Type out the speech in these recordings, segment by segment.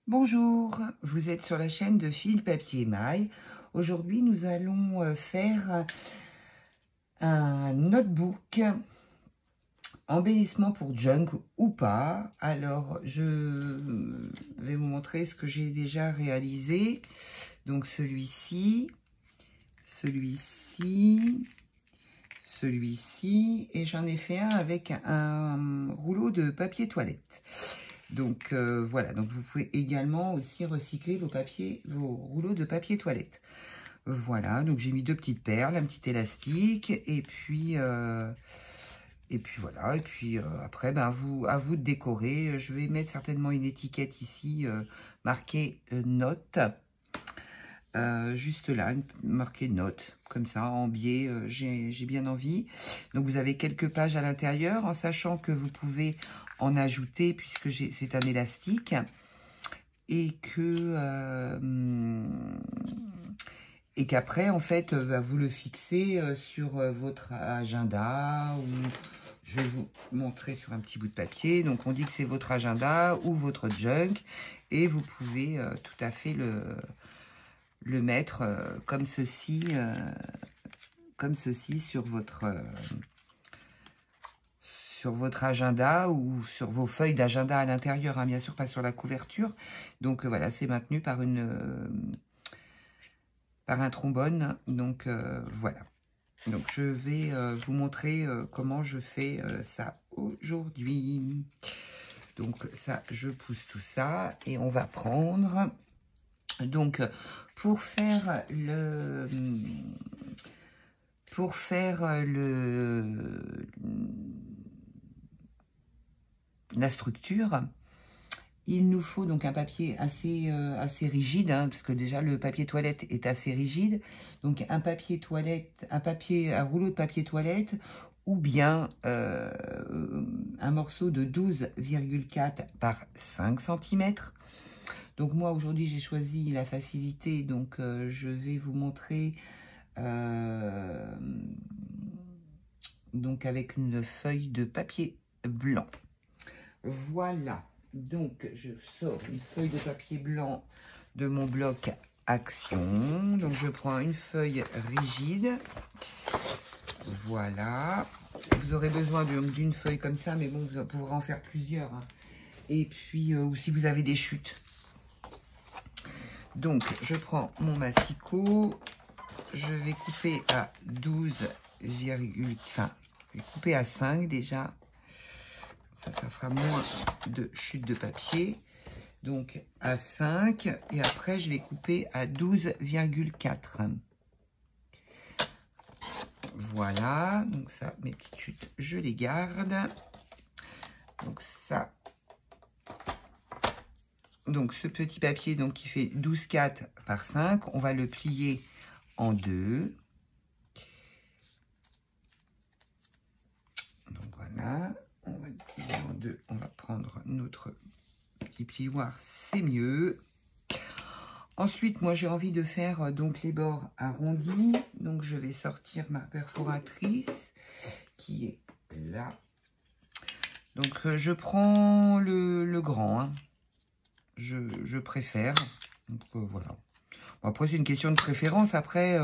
Bonjour, vous êtes sur la chaîne de Fil Papier Maille. Aujourd'hui, nous allons faire un notebook embellissement pour junk ou pas. Alors, je vais vous montrer ce que j'ai déjà réalisé. Donc, celui-ci, et j'en ai fait un avec un rouleau de papier toilette. Donc voilà, donc vous pouvez également aussi recycler vos rouleaux de papier toilette. Voilà, donc j'ai mis deux petites perles, un petit élastique, et puis voilà, et puis après, ben, à vous de décorer. Je vais mettre certainement une étiquette ici marquée note. Juste là, marquée note, comme ça, en biais, j'ai bien envie. Donc vous avez quelques pages à l'intérieur, en sachant que vous pouvez en ajouter, puisque c'est un élastique, et qu'après, en fait, vous le fixez sur votre agenda, ou je vais vous montrer sur un petit bout de papier. Donc on dit que c'est votre agenda ou votre junk, et vous pouvez tout à fait le mettre comme ceci sur votre agenda ou sur vos feuilles d'agenda à l'intérieur, hein, bien sûr, pas sur la couverture. Donc voilà, c'est maintenu par un trombone. Donc voilà. Donc je vais vous montrer comment je fais ça aujourd'hui. Donc ça, je pousse tout ça et on va prendre... Donc, pour faire la structure, il nous faut donc un papier assez rigide, hein, parce que déjà le papier toilette est assez rigide. Donc un rouleau de papier toilette, ou bien un morceau de 12,4 par 5 cm. Donc moi aujourd'hui j'ai choisi la facilité, donc je vais vous montrer donc avec une feuille de papier blanc. Voilà, donc je sors une feuille de papier blanc de mon bloc Action. Donc je prends une feuille rigide, voilà. Vous aurez besoin d'une feuille comme ça, mais bon, vous pourrez en faire plusieurs, hein. Et puis, ou si vous avez des chutes. Donc, je prends mon massicot, je vais couper à 12, enfin, je vais couper à 5 déjà. Ça fera moins de chutes de papier. Donc, à 5, et après, je vais couper à 12,4. Voilà, donc ça, mes petites chutes, je les garde. Donc, ça... Donc, ce petit papier donc, qui fait 12,4 par 5, on va le plier en deux. Donc, voilà. On va le plier en deux. On va prendre notre petit plioir, c'est mieux. Ensuite, moi, j'ai envie de faire donc les bords arrondis. Donc, je vais sortir ma perforatrice qui est là. Donc, je prends le grand, hein. Je préfère. Donc, voilà. Bon, après, c'est une question de préférence. Après,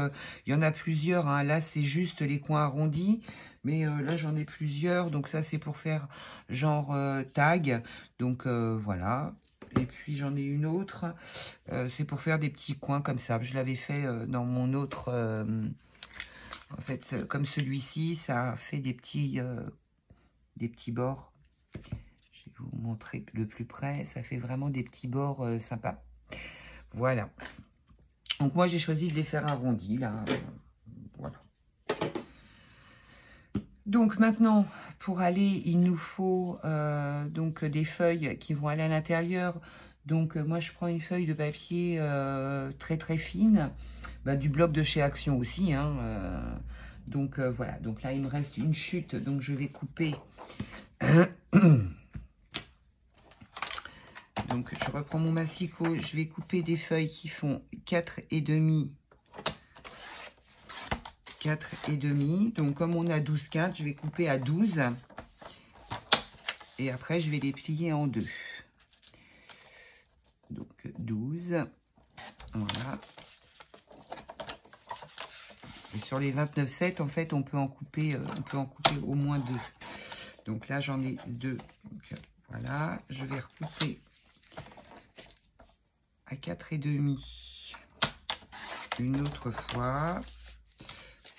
il y en a plusieurs, hein. Là, c'est juste les coins arrondis. Mais là, j'en ai plusieurs. Donc, ça, c'est pour faire genre tag. Donc, voilà. Et puis, j'en ai une autre. C'est pour faire des petits coins comme ça. Je l'avais fait dans mon autre... en fait, comme celui-ci, ça fait des petits bords. Je vais vous montrer de plus près. Ça fait vraiment des petits bords sympas. Voilà. Donc, moi, j'ai choisi de les faire arrondis, là. Voilà. Donc, maintenant, pour aller, il nous faut donc des feuilles qui vont aller à l'intérieur. Donc, moi, je prends une feuille de papier très, très fine. Bah, du bloc de chez Action aussi, hein. Donc, voilà. Donc, là, il me reste une chute. Donc, je vais couper... Donc, je reprends mon massicot, je vais couper des feuilles qui font 4,5. 4,5. Donc, comme on a 12,4, je vais couper à 12. Et après, je vais les plier en deux. Donc, 12. Voilà. Et sur les 29,7, en fait, on peut en couper au moins 2. Donc là, j'en ai 2. Donc, voilà, je vais recouper à 4,5 une autre fois.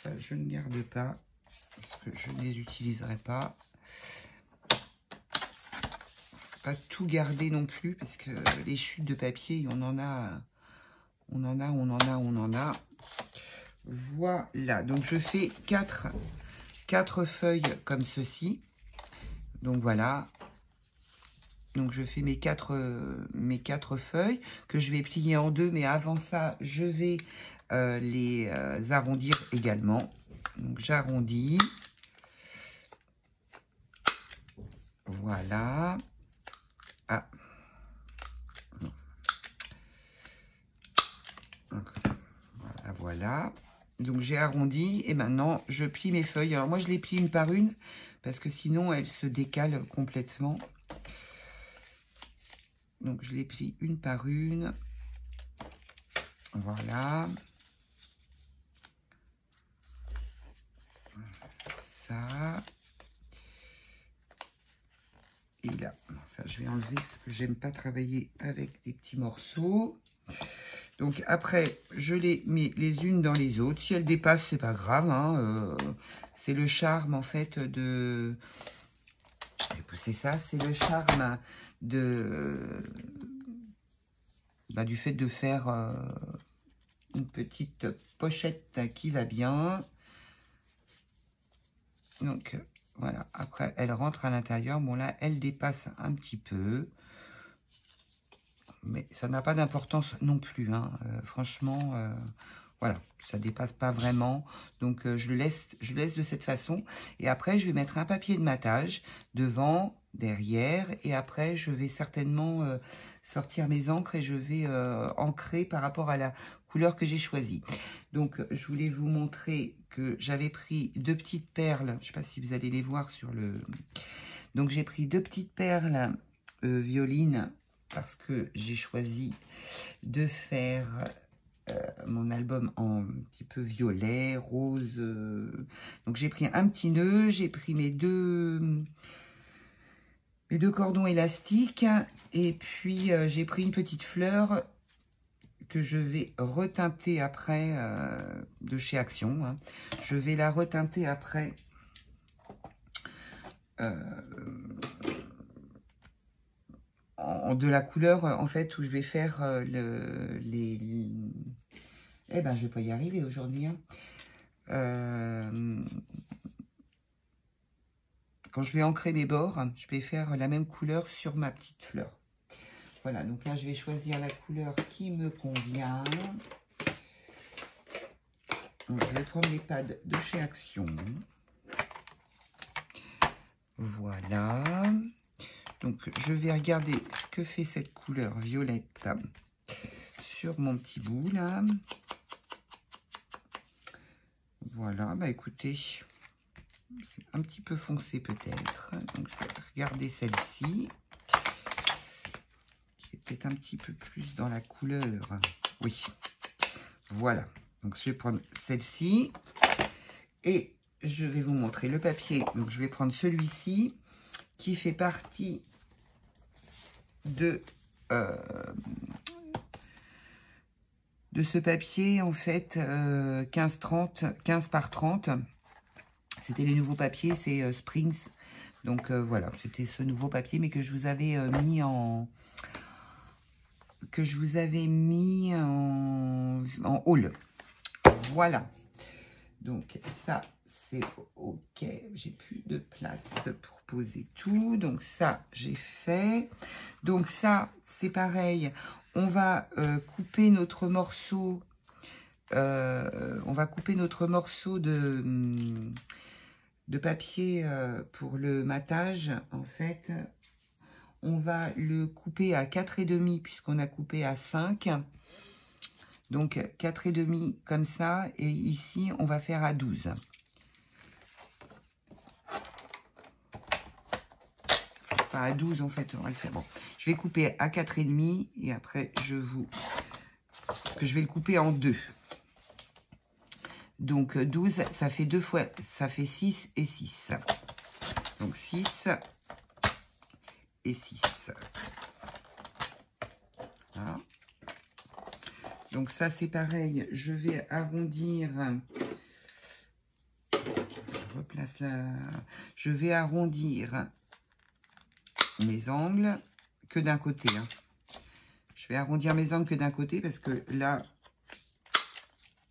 Ça, je ne garde pas parce que je ne les utiliserai pas. Pas tout garder non plus parce que les chutes de papier, on en a. Voilà, donc je fais 4 feuilles comme ceci. Donc voilà. Donc je fais mes quatre feuilles que je vais plier en deux. Mais avant ça, je vais les arrondir également. Donc j'arrondis. Voilà. Ah. Voilà. Donc j'ai arrondi et maintenant je plie mes feuilles. Alors moi je les plie une par une parce que sinon elles se décalent complètement. Donc je les plie une par une. Voilà. Ça. Et là, ça je vais enlever parce que j'aime pas travailler avec des petits morceaux. Donc après, je les mets les unes dans les autres. Si elles dépassent, c'est pas grave. Hein, c'est le charme en fait de... C'est ça, c'est le charme de... du fait de faire une petite pochette qui va bien. Donc voilà, après elle rentre à l'intérieur. Bon là, elle dépasse un petit peu. Mais ça n'a pas d'importance non plus. Hein. Franchement, voilà, ça dépasse pas vraiment. Donc je le laisse de cette façon. Et après, je vais mettre un papier de matage devant, derrière. Et après, je vais certainement sortir mes encres et je vais ancrer par rapport à la couleur que j'ai choisie. Donc, je voulais vous montrer que j'avais pris 2 petites perles. Je ne sais pas si vous allez les voir sur le... Donc, j'ai pris 2 petites perles violines parce que j'ai choisi de faire mon album en un petit peu violet, rose. Donc, j'ai pris un petit nœud, j'ai pris mes deux cordons élastiques et puis j'ai pris une petite fleur que je vais reteinter après de chez Action. Hein. Je vais la reteinter après de la couleur en fait où je vais faire Eh ben je vais pas y arriver aujourd'hui. Hein. Quand je vais ancrer mes bords, je vais faire la même couleur sur ma petite fleur. Voilà, donc là, je vais choisir la couleur qui me convient. Donc, je vais prendre les pads de chez Action. Voilà. Donc, je vais regarder ce que fait cette couleur violette sur mon petit bout, là. Voilà, bah écoutez, c'est un petit peu foncé peut-être. Donc, je vais regarder celle-ci. Peut-être un petit peu plus dans la couleur. Oui, voilà. Donc, je vais prendre celle-ci et je vais vous montrer le papier. Donc, je vais prendre celui-ci qui fait partie de ce papier, en fait, 15 par 30. C'était les nouveaux papiers, c'est Springs. Donc, voilà, c'était ce nouveau papier, mais que je vous avais mis en... en haul. Voilà. Donc ça, c'est OK. J'ai plus de place pour poser tout. Donc ça, j'ai fait. Donc ça, c'est pareil. On va couper notre morceau. On va couper notre morceau de papier pour le matage, en fait. On va le couper à 4,5 puisqu'on a coupé à 5. Donc 4,5 comme ça. Et ici, on va faire à 12. Enfin, à 12, en fait, on va le faire. Bon, je vais couper à 4,5 et après, parce que je vais le couper en 2. Donc, 12, ça fait 2 fois, ça fait 6 et 6. Donc, 6 et 6. Voilà. Donc, ça, c'est pareil. Je vais arrondir... Je replace là. Je vais arrondir mes angles que d'un côté. Hein. Je vais arrondir mes angles que d'un côté parce que là,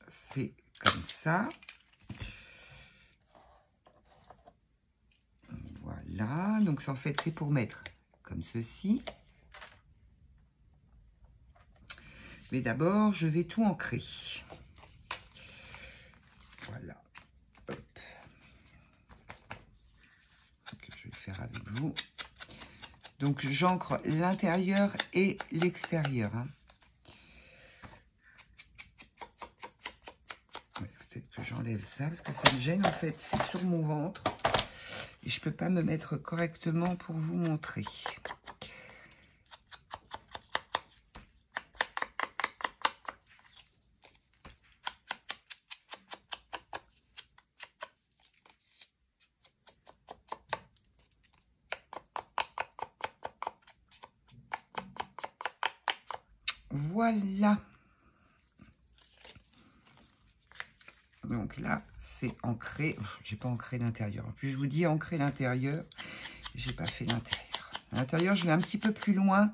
c'est comme ça. Voilà. Donc, en fait, c'est pour mettre comme ceci. Mais d'abord, je vais tout ancrer. Voilà. Hop. Donc, je vais le faire avec vous. Donc, j'ancre l'intérieur et l'extérieur. Hein. Ouais, peut-être que j'enlève ça parce que ça me gêne en fait. C'est sur mon ventre. Et je ne peux pas me mettre correctement pour vous montrer. Voilà. Donc là, c'est ancré. J'ai pas ancré l'intérieur. En plus, je vous dis ancrer l'intérieur. J'ai pas fait l'intérieur. L'intérieur, je vais un petit peu plus loin.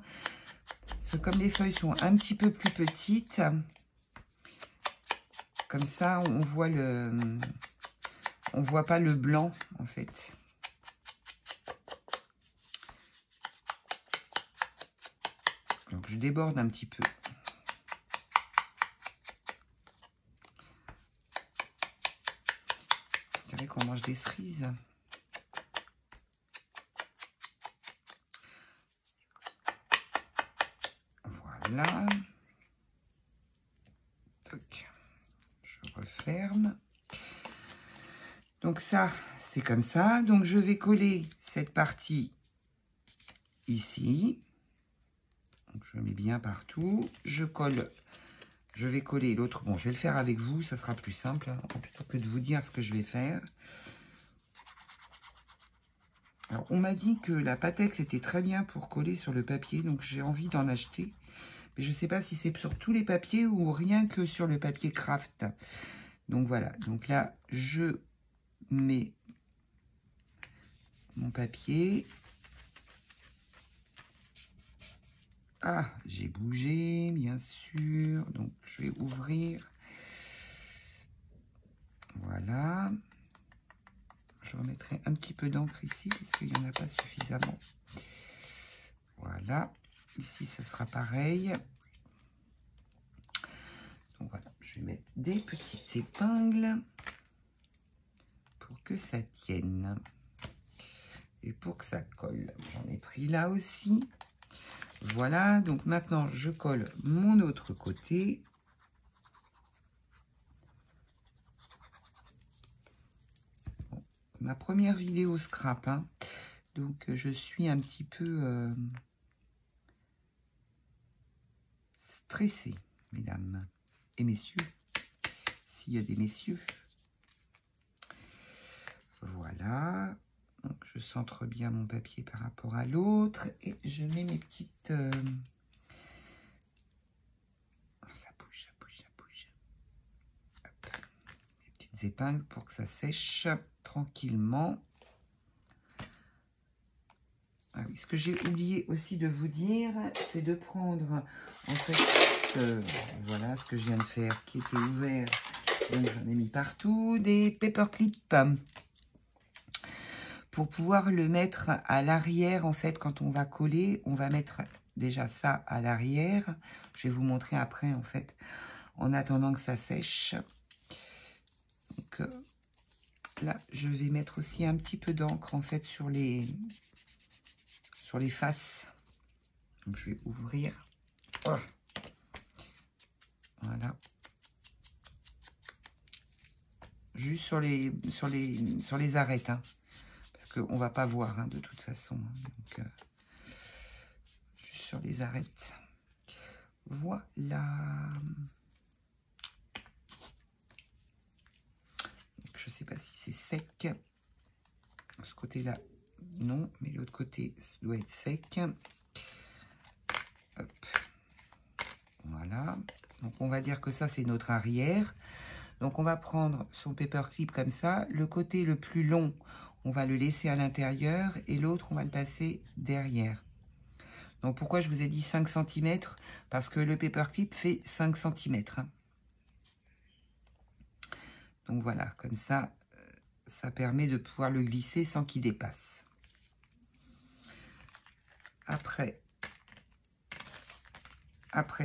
Parce que comme les feuilles sont un petit peu plus petites, comme ça, on voit on voit pas le blanc, en fait. Donc, je déborde un petit peu. Je dirais qu'on mange des cerises. Voilà. Toc. Je referme. Donc ça, c'est comme ça. Donc je vais coller cette partie ici. Donc je mets bien partout. Je vais coller l'autre. Bon, je vais le faire avec vous, ça sera plus simple, hein, plutôt que de vous dire ce que je vais faire. Alors, on m'a dit que la Pattex était très bien pour coller sur le papier, donc j'ai envie d'en acheter. Mais je ne sais pas si c'est sur tous les papiers ou rien que sur le papier craft. Donc voilà, donc là, je mets mon papier. Ah, j'ai bougé, bien sûr. Donc, je vais ouvrir. Voilà. Je remettrai un petit peu d'encre ici, parce qu'il n'y en a pas suffisamment. Voilà. Ici, ce sera pareil. Donc, voilà. Je vais mettre des petites épingles pour que ça tienne. Et pour que ça colle. J'en ai pris là aussi. Voilà, donc maintenant je colle mon autre côté. Bon, ma première vidéo scrap, hein. Donc je suis un petit peu stressée, mesdames et messieurs, s'il y a des messieurs. Voilà, donc je centre bien mon papier par rapport à l'autre et je mets mes petites... épingles pour que ça sèche tranquillement. Ah oui, ce que j'ai oublié aussi de vous dire, c'est de prendre en fait voilà ce que je viens de faire qui était ouvert, donc j'en ai mis partout, des paperclips pour pouvoir le mettre à l'arrière. En fait, quand on va coller, on va mettre déjà ça à l'arrière. Je vais vous montrer après en fait en attendant que ça sèche. Donc là, je vais mettre aussi un petit peu d'encre en fait sur les faces. Donc je vais ouvrir. Oh. Voilà. Juste sur les arêtes, hein. Parce qu'on va pas voir hein, de toute façon. Donc, juste sur les arêtes. Voilà. Donc, je sais pas si c'est sec. Ce côté-là, non, mais l'autre côté, ça doit être sec. Hop. Voilà. Donc, on va dire que ça, c'est notre arrière. Donc, on va prendre son paperclip comme ça. Le côté le plus long, on va le laisser à l'intérieur et l'autre, on va le passer derrière. Donc, pourquoi je vous ai dit 5 cm? Parce que le paperclip fait 5 cm. Hein. Donc, voilà, comme ça, ça permet de pouvoir le glisser sans qu'il dépasse. Après,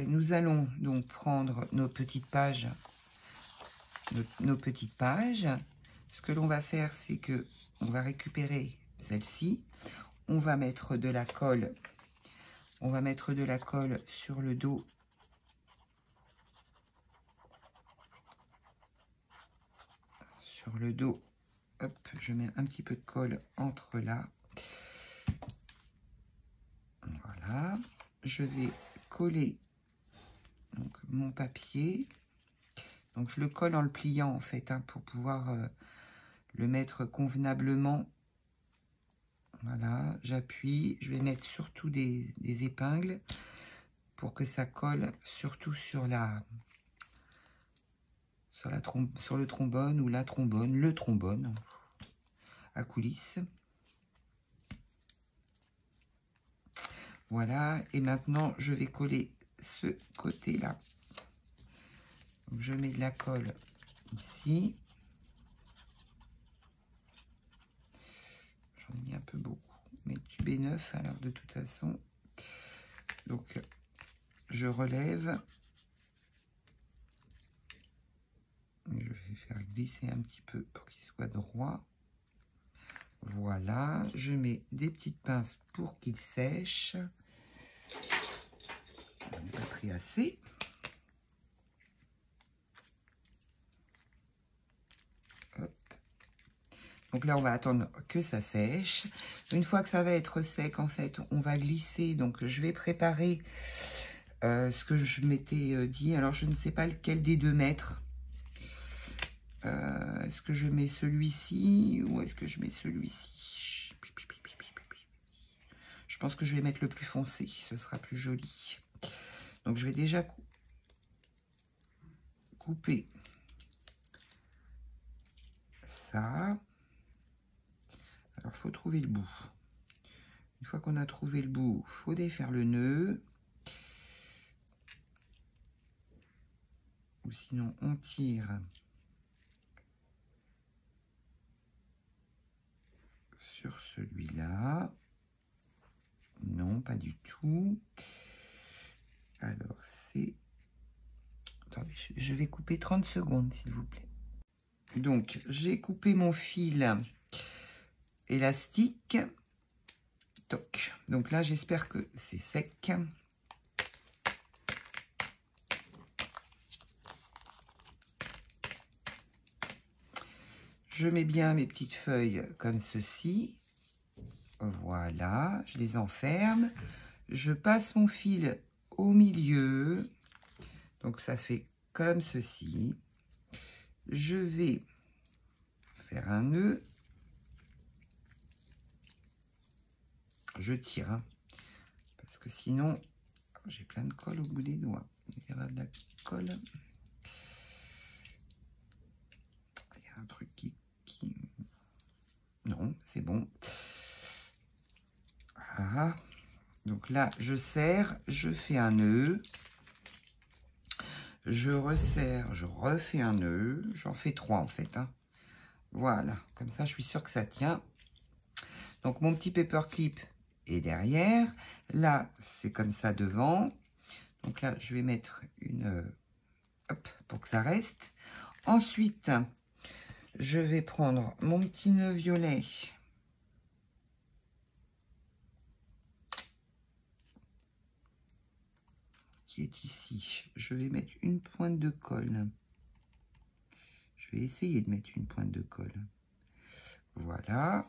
nous allons donc prendre nos petites pages. Nos petites pages. Ce que l'on va faire, c'est que on va récupérer celle-ci. On va mettre de la colle. On va mettre de la colle sur le dos. Sur le dos. Hop, je mets un petit peu de colle entre là. Voilà. Je vais coller donc, mon papier. Donc, je le colle en le pliant, en fait, hein, pour pouvoir le mettre convenablement. Voilà, j'appuie. Je vais mettre surtout des épingles pour que ça colle surtout sur sur le trombone ou la trombone, le trombone à coulisses. Voilà, et maintenant, je vais coller ce côté-là. Je mets de la colle ici. J'en ai mis un peu beaucoup, mais le tube est neuf, alors de toute façon. Donc, je relève. Je vais faire glisser un petit peu pour qu'il soit droit. Voilà, je mets des petites pinces pour qu'il sèche. On n'a pas pris assez. Hop. Donc là, on va attendre que ça sèche. Une fois que ça va être sec, en fait, on va glisser. Donc, je vais préparer ce que je m'étais dit. Alors, je ne sais pas lequel des 2 mètres. Est-ce que je mets celui-ci ou est-ce que je mets celui-ci? Je pense que je vais mettre le plus foncé. Ce sera plus joli. Donc, je vais déjà couper ça. Alors, il faut trouver le bout. Une fois qu'on a trouvé le bout, il faut défaire le nœud. Ou sinon, on tire sur celui-là. Non, pas du tout. Alors, c'est... Attendez, je vais couper 30 secondes, s'il vous plaît. Donc, j'ai coupé mon fil élastique. Toc. Donc là, j'espère que c'est sec. Je mets bien mes petites feuilles comme ceci. Voilà, je les enferme. Je passe mon fil au milieu. Donc ça fait comme ceci. Je vais faire un nœud. Je tire, hein, parce que sinon, j'ai plein de colle au bout des doigts. Il y a de la colle. Il y a un truc qui... Non, c'est bon. Voilà. Donc là, je serre, je fais un nœud. Je resserre, je refais un nœud. J'en fais 3 en fait. Hein. Voilà, comme ça, je suis sûre que ça tient. Donc, mon petit paperclip est derrière. Là, c'est comme ça devant. Donc là, je vais mettre une... hop, pour que ça reste. Ensuite, je vais prendre mon petit nœud violet. Qui est ici. Je vais mettre une pointe de colle. Je vais essayer de mettre une pointe de colle. Voilà.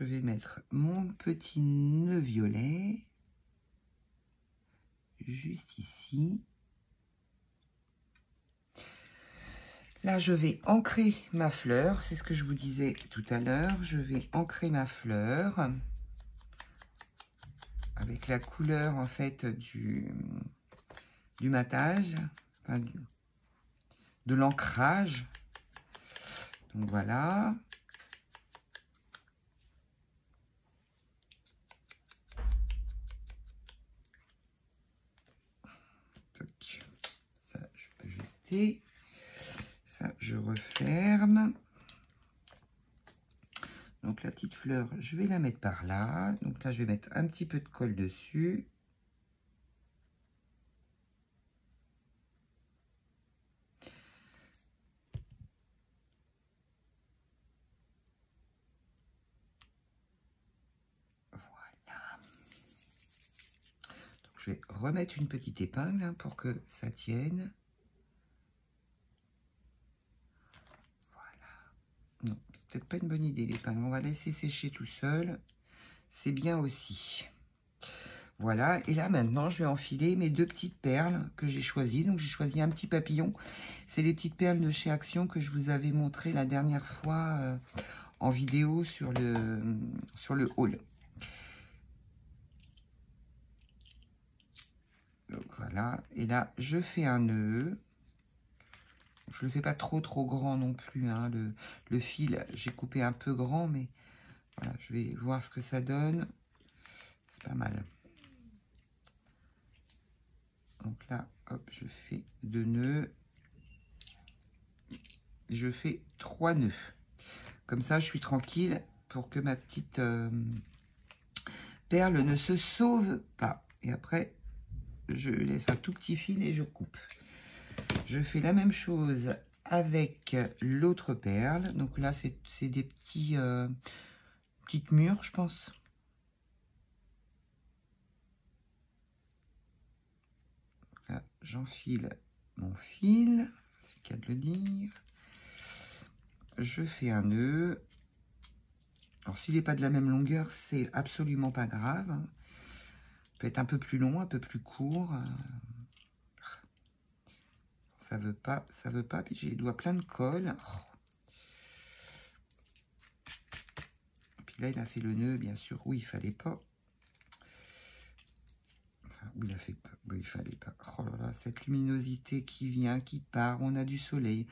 je vais mettre mon petit nœud violet juste ici. Là, je vais ancrer ma fleur. C'est ce que je vous disais tout à l'heure. Je vais ancrer ma fleur avec la couleur, en fait, du matage, enfin, de l'ancrage. Donc, voilà. Ça, je peux jeter. Ça, je referme. Donc, la petite fleur, je vais la mettre par là. Donc là, je vais mettre un petit peu de colle dessus. Voilà. Donc, je vais remettre une petite épingle hein, pour que ça tienne. Non, c'est peut-être pas une bonne idée l'épingle. On va laisser sécher tout seul. C'est bien aussi. Voilà, et là maintenant je vais enfiler mes deux petites perles que j'ai choisies. Donc j'ai choisi un petit papillon. C'est les petites perles de chez Action que je vous avais montré la dernière fois en vidéo sur le haul. Donc voilà, et là je fais un nœud. Je ne le fais pas trop grand non plus. Hein. Le fil, j'ai coupé un peu grand, mais voilà, je vais voir ce que ça donne. C'est pas mal. Donc là, hop, je fais 2 nœuds. Je fais 3 nœuds. Comme ça, je suis tranquille pour que ma petite perle ne se sauve pas. Et après, je laisse un tout petit fil et je coupe. Je fais la même chose avec l'autre perle. Donc là, c'est des petites mûres, je pense. Là, j'enfile mon fil, c'est le cas de le dire. Je fais un nœud. Alors, s'il n'est pas de la même longueur, c'est absolument pas grave. Il peut être un peu plus long, un peu plus court. Ça veut pas, ça veut pas. Puis j'ai les doigts pleins de colle. Puis là, il a fait le nœud, bien sûr. Oui, il fallait pas. Enfin, oui, il a fait pas. Oui, il fallait pas. Oh là là, cette luminosité qui vient, qui part. On a du soleil,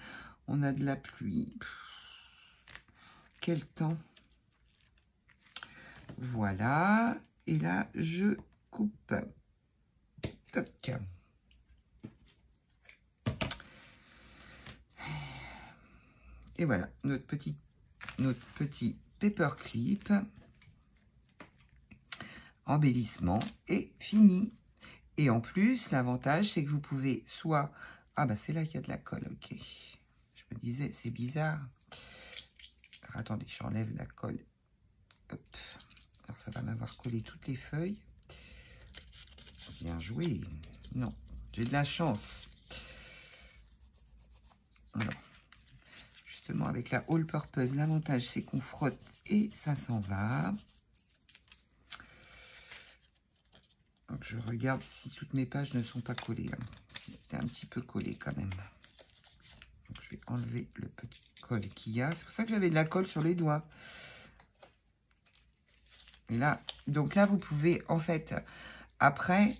on a de la pluie. Quel temps! Voilà. Et là, je coupe. Toc. Et voilà, notre petit paperclip embellissement est fini. Et en plus, l'avantage, c'est que vous pouvez soit... Ah bah c'est là qu'il y a de la colle, ok. Je me disais, c'est bizarre. Alors, attendez, j'enlève la colle. Hop. Alors ça va m'avoir collé toutes les feuilles. Bien joué. Non, j'ai de la chance. Alors, justement, avec la All Purpose, l'avantage, c'est qu'on frotte et ça s'en va. Donc, je regarde si toutes mes pages ne sont pas collées. C'est un petit peu collé quand même. Donc, je vais enlever le petit colle qu'il y a. C'est pour ça que j'avais de la colle sur les doigts. Et là, donc là, vous pouvez, en fait, après,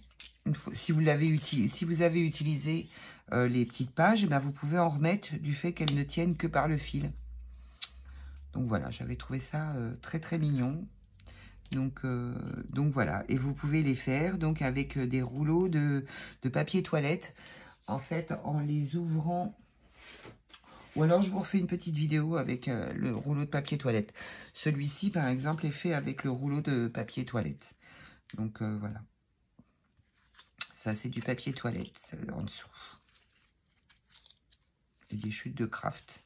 si vous avez utilisé les petites pages, ben, vous pouvez en remettre du fait qu'elles ne tiennent que par le fil. Donc voilà, j'avais trouvé ça très très mignon. Donc voilà, et vous pouvez les faire donc avec des rouleaux de papier toilette, en fait, en les ouvrant. Ou alors je vous refais une petite vidéo avec le rouleau de papier toilette. Celui-ci, par exemple, est fait avec le rouleau de papier toilette. Donc voilà. Ça, c'est du papier toilette en dessous. Et des chutes de craft.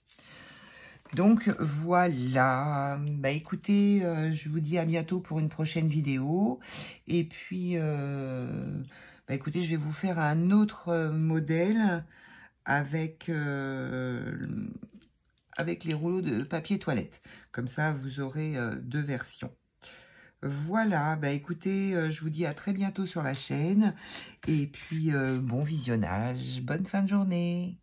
Donc voilà, bah écoutez, je vous dis à bientôt pour une prochaine vidéo. Et puis, bah écoutez, je vais vous faire un autre modèle avec avec les rouleaux de papier toilette. Comme ça, vous aurez 2 versions. Voilà, bah écoutez, je vous dis à très bientôt sur la chaîne. Et puis, bon visionnage, bonne fin de journée.